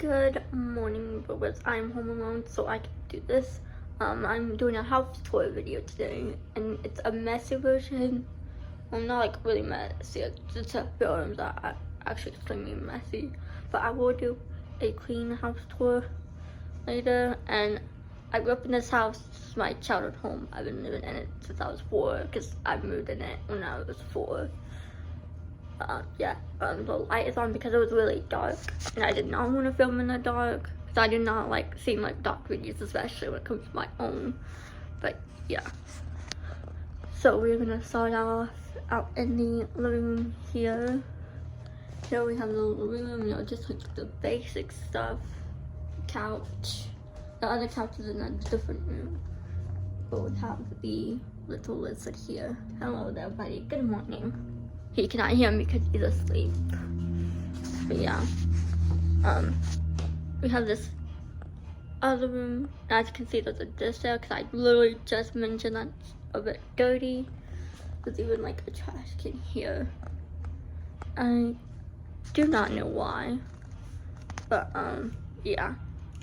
Good morning, viewers. I'm home alone, so I can do this. I'm doing a house tour video today, and it's a messy version. Well, not like really messy, it's just a few items that are actually extremely messy. But I will do a clean house tour later, and I grew up in this house. This is my childhood home. I've been living in it since I was 4, because I moved in it when I was 4. The light is on because it was really dark, and I did not want to film in the dark, because I do not like seeing like dark videos, especially when it comes to my own. But yeah, so we're gonna start off out in the living room here. Here we have the living room, just like the basic stuff. Couch. The other couch is in a different room. But we have the little lizard here. Hello there, buddy. Good morning. He cannot hear me because he's asleep. But yeah, we have this other room. As you can see, there's a dish there because I literally just mentioned that it's a bit dirty. There's even like a trash can here. I do not know why, but yeah, I'm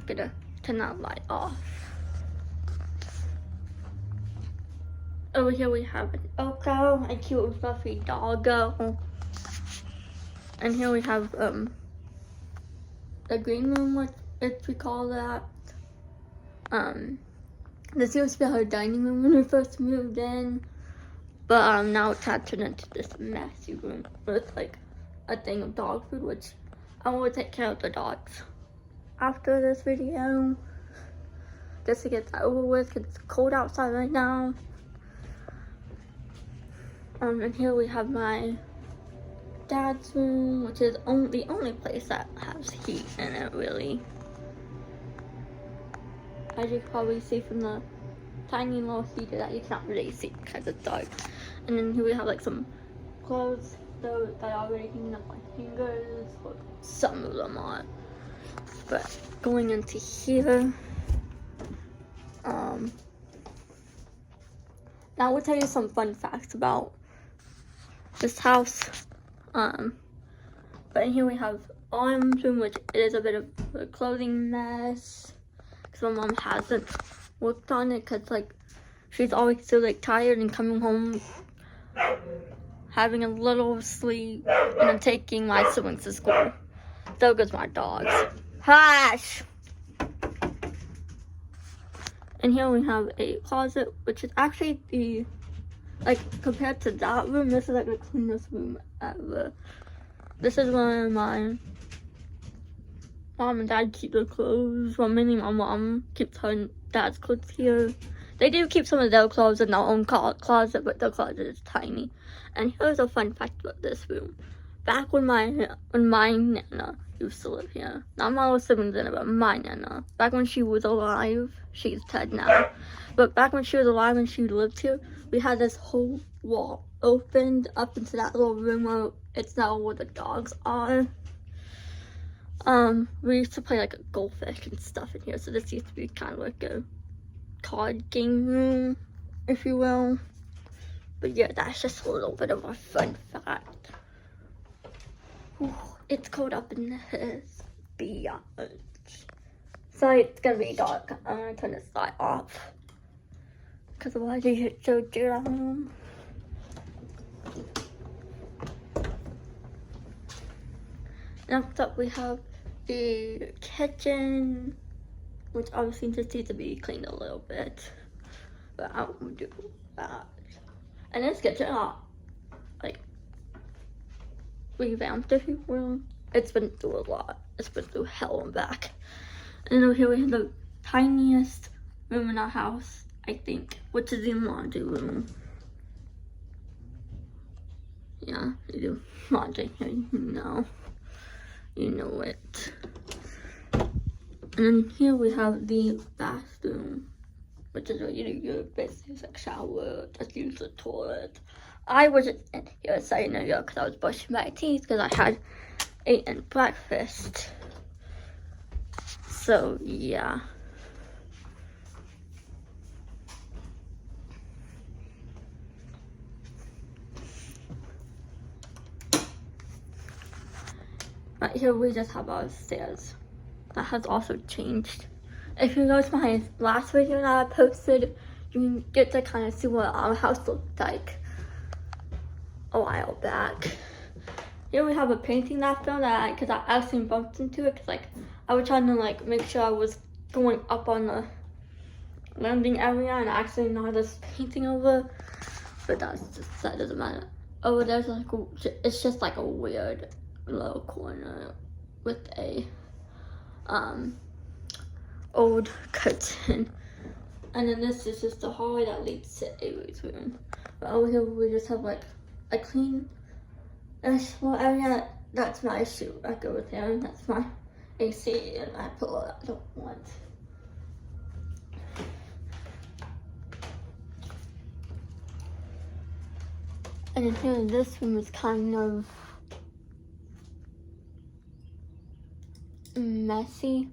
gonna turn that light off. Over here we have an Oko, a cute and fluffy doggo. And here we have the green room, if we call that. This used to be our dining room when we first moved in. But now it's had turned into this messy room with like a thing of dog food, which I will take care of the dogs after this video. Just to get that over with, because it's cold outside right now. And here we have my dad's room, which is the only place that has heat in it, really. As you can probably see from the tiny little heater that you cannot really see because it's dark. And then here we have like some clothes that are already hanging up on hangers, or some of them are. But going into here, now I will tell you some fun facts about this house. But here we have Autumn's room, which is a bit of a clothing mess because my mom hasn't worked on it, because like she's always so like tired and coming home having a little sleep and then taking my siblings to school. So goes my dogs. Hush! And here we have a closet, which is actually the, like, compared to that room, this is like the cleanest room ever. This is where my mom and dad keep their clothes. Well, mainly my mom keeps her and dad's clothes here. They do keep some of their clothes in their own closet, but their closet is tiny. And here's a fun fact about this room. Back when my Nana used to live here, not my little siblings in it, but my Nana. Back when she was alive, she's dead now. But back when she was alive and she lived here, we had this whole wall opened up into that little room where it's now where the dogs are. We used to play like a goldfish and stuff in here, so this used to be kind of like a card game room, if you will. But yeah, that's just a little bit of a fun fact. Ooh, it's cold up in this beyond. Sorry, it's gonna be dark. I'm gonna turn this light off because otherwise it gets so dim. Next up we have the kitchen, which obviously just needs to be cleaned a little bit, but I won't do that. And this kitchen, like, revamped, if you will. It's been through a lot. It's been through hell and back. And over here we have the tiniest room in our house, I think, which is the laundry room. Yeah, you do laundry here, you know it. And then here we have the bathroom, which is where you do your business, like shower, just use the toilet. I wasn't in here a second ago because I was brushing my teeth because I had eaten breakfast. So yeah. Right here we just have our stairs. that has also changed. If you go to my last video that I posted, you get to kind of see what our house looked like a while back. Here we have a painting that I fell that because I actually bumped into it, because like I was trying to like make sure I was going up on the landing area and actually not just painting over, but that doesn't matter. Oh, there's like it's just like a weird little corner with a old curtain, and then this is just the hallway that leads to Avery's room. But over here we just have like a clean and small area. That's my shoe rack over there, and that's my AC and my pillow I don't want. And then here, this room is kind of messy.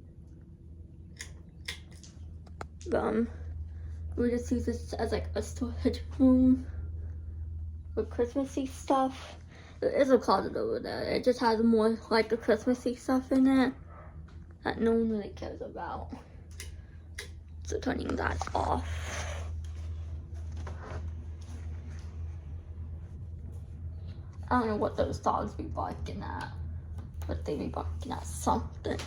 We just use this as like a storage room with Christmassy stuff. There is a closet over there. It just has more like the Christmassy stuff in it that no one really cares about. So turning that off. I don't know what those dogs be barking at, but they be barking at something.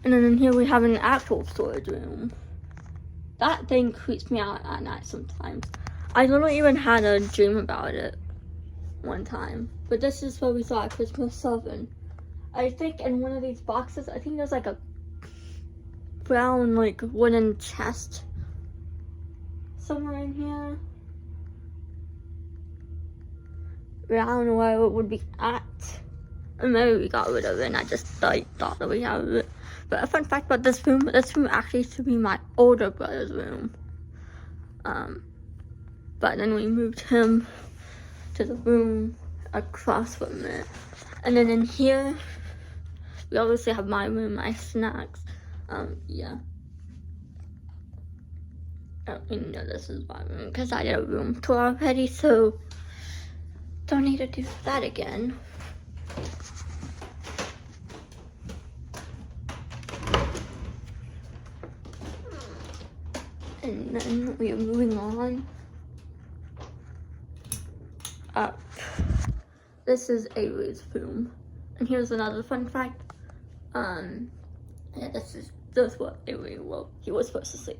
And then in here we have an actual storage room. That thing creeps me out at night sometimes. I literally even had a dream about it one time. But this is where we saw at Christmas 7. I think in one of these boxes, I think there's like a brown like wooden chest somewhere in here. I don't know where it would be at. Or maybe we got rid of it and I just thought that we have it. But a fun fact about this room actually used to be my older brother's room. But then we moved him to the room across from it. And then in here, we obviously have my room, my snacks. Yeah. You know this is my room because I did a room tour already, so don't need to do that again. And then we are moving on up. This is Avery's room. And here's another fun fact. Yeah, this is what Avery, well, he was supposed to sleep.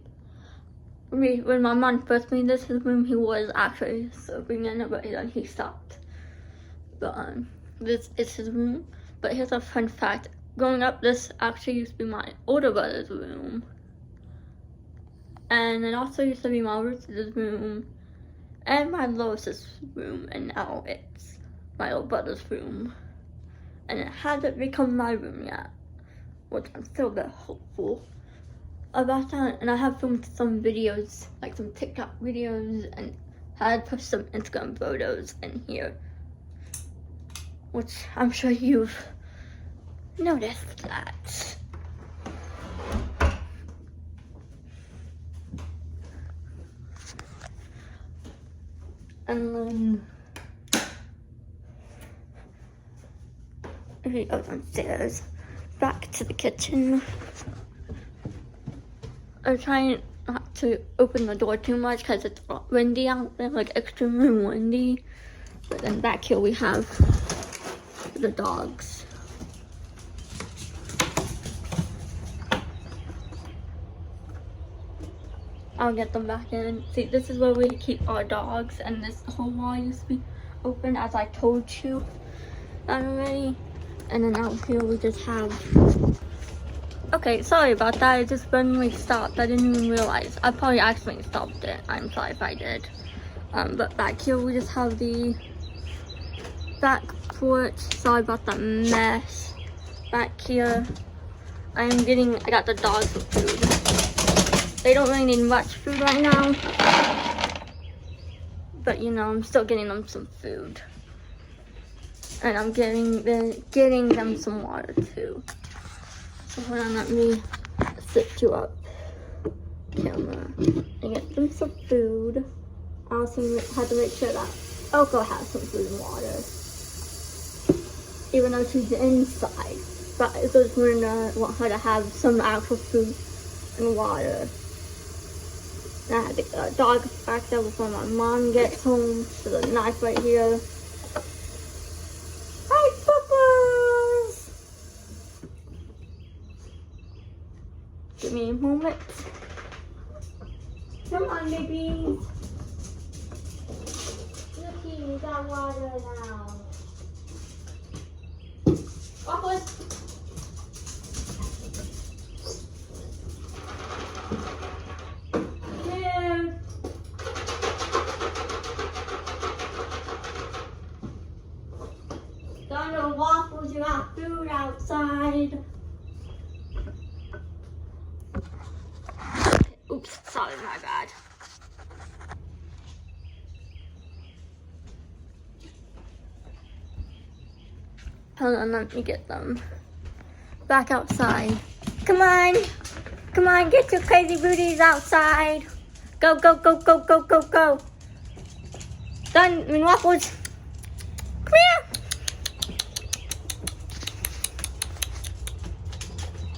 When my mom first made this his room, he was actually sleeping in it, but then he stopped. But this is his room. But here's a fun fact. Growing up, this actually used to be my older brother's room. And it also used to be my Ruth's room and my Lois's room, and now it's my old brother's room. And it hasn't become my room yet, which I'm still a bit hopeful about that. And I have filmed some videos, like some TikTok videos, and had put some Instagram photos in here, which I'm sure you've noticed that. And then we go downstairs, back to the kitchen. I'm trying not to open the door too much because it's windy out there, like extremely windy. But then back here we have the dogs. I'll get them back in. See, this is where we keep our dogs, and this whole wall used to be open, as I told you already. And then out here we just have... Okay, sorry about that. It just suddenly stopped. I didn't even realize. I probably accidentally stopped it. I'm sorry if I did. But back here we just have the back porch. Sorry about that mess. Back here, I got the dogs some food. They don't really need much food right now, but you know, I'm still getting them some food. And I'm getting them some water too. So hold on, let me sit you up, camera, and get them some food. I also have to make sure that Oko has some food and water. even though she's inside. But I just want her to have some actual food and water. And I had to get our dog back there before my mom gets home. There's a knife right here. Hi, Puppers! Give me a moment. Come on, baby. Looky, we got water now. Waffles. Here. Got no waffles, you got food outside. Oops, sorry, my bad. Hold on, let me get them back outside. Come on, get your crazy booties outside. Go, go, go, go, go, go, go. Done, waffles. Come here.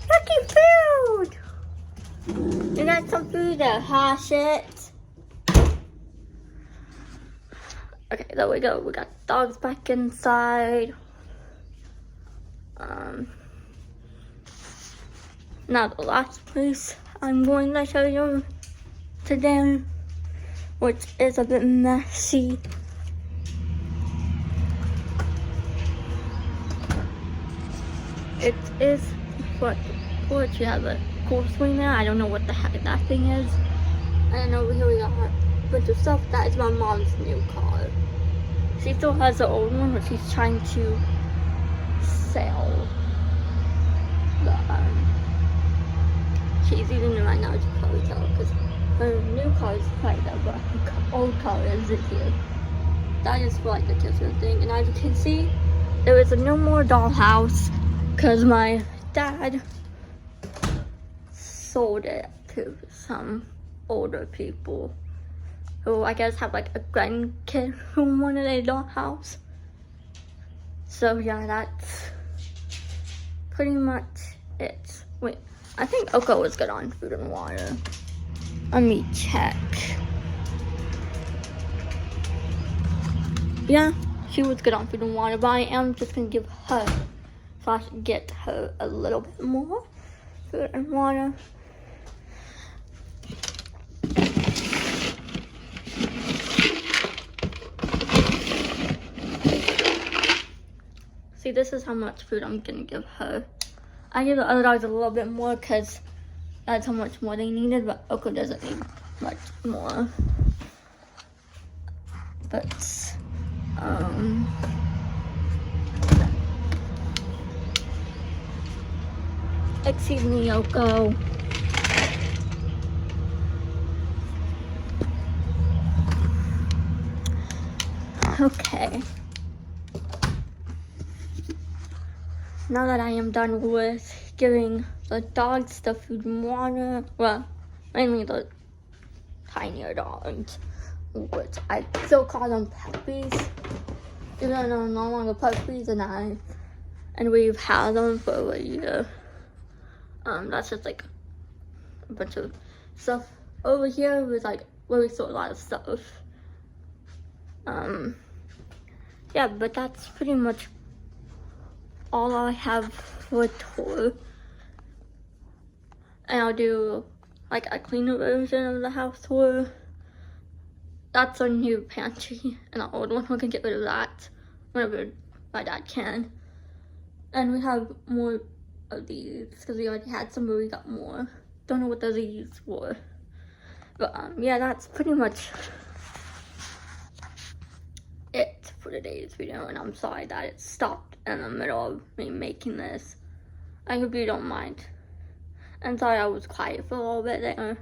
Lucky food. You got some food there, huh, shit? Okay, there we go. We got dogs back inside. Now the last place I'm going to show you today, which is a bit messy. It is what you have a cool swing there. I don't know what the heck that thing is. And over here we got a bunch of stuff. That is my mom's new car. She still has the old one, but she's trying to sell. But she's using it right now to probably tell because her new car is right there, but her old car isn't here. That is for like the kids thing. And as you can see, there is a no more dollhouse because my dad sold it to some older people who I guess have like a grandkid who wanted a dollhouse. So yeah, that's pretty much it. Wait, I think Oko was good on food and water. Let me check. Yeah, she was good on food and water, but I am just gonna give her, so I should get her a little bit more food and water. See, this is how much food I'm gonna give her. I give the other dogs a little bit more because that's how much more they needed, but Oko doesn't need much more. But, excuse me, Oko. Okay. Now that I am done with giving the dogs the food and water, well, mainly the tinier dogs, which I still call them puppies, even though they're no longer puppies, and we've had them for over a year. That's just like a bunch of stuff. Over here was like where we store a lot of stuff. Yeah, but that's pretty much all I have for a tour. And I'll do like a cleaner version of the house tour. That's our new pantry, and our old one, we're gonna get rid of that whenever my dad can. And we have more of these because we already had some, but we got more. Don't know what those are used for. But yeah, that's pretty much it for today's video, and I'm sorry that it stopped in the middle of me making this. I hope you don't mind. And sorry I was quiet for a little bit there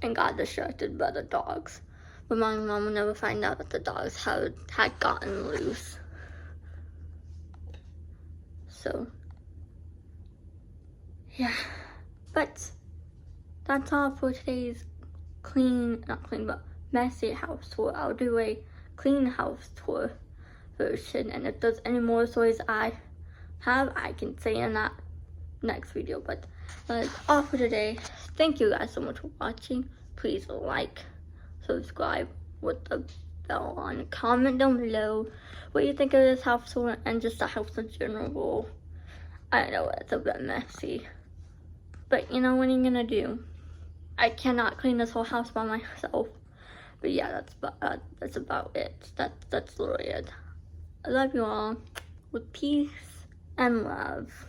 and got distracted by the dogs. But my mom will never find out that the dogs had gotten loose. So, yeah. But that's all for today's not clean, but messy house tour. I'll do a clean house tour version, and if there's any more stories I have, I can say in that next video. But that's all for today. Thank you guys so much for watching. Please like, subscribe with the bell on, comment down below what you think of this house tour and just the house in general. I know it's a bit messy, but you know what I'm gonna do? I cannot clean this whole house by myself. But yeah, that's about it. That's literally it. I love you all with peace and love.